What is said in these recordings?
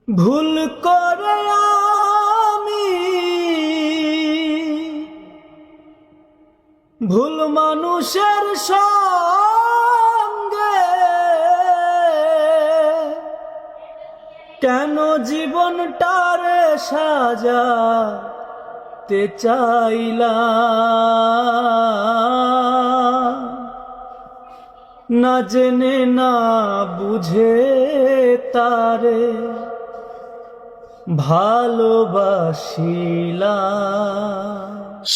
ভুল করে আমি ভুল মানুষের সঙ্গে কেন জীবনটারে সাজাতে চাইলাম, না জেনে না বুঝে তারে ভালোবাসিলাম।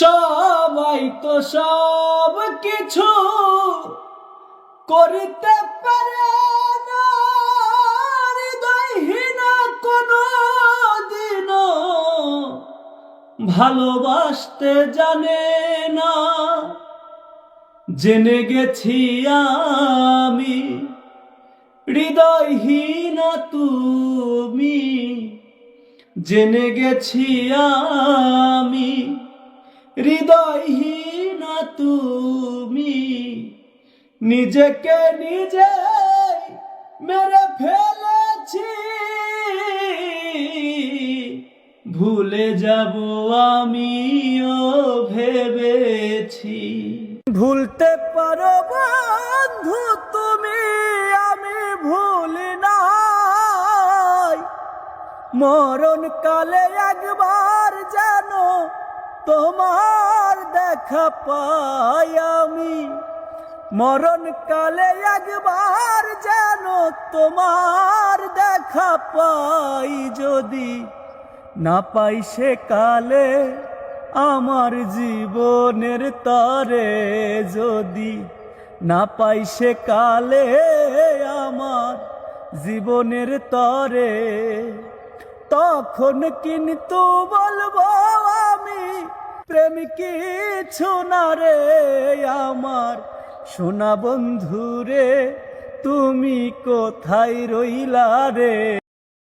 সবাই তো সব কিছু করতে পারে না, হৃদয়হীন কোনো দিনও ভালোবাসতে জানে না। জেনে গেছি আমি হৃদয়হীন তুমি, জেনে গেছি আমি হৃদয়হীন তুমি। নিজেকে নিজে মেরে ফেলেছি, ভুলে যাব আমিও ভেবেছি। ভুলতে পারো বন্ধু তুমি, আমি ভুলি নাই। মরণ কালে একবার যেন তোমার দেখা পাই আমি, মরণ কালে একবার যেন তোমার দেখা পাই। যদি না পাই সে কালে আমার জীবনের তরে, যদি না পাই সে কালে আমার জীবনের তরে, তখন কিন্তু বলবো আমি প্রেম কিছু না রে। আমার সোনা বন্ধু রে, তুমি কোথায় রইলা রে?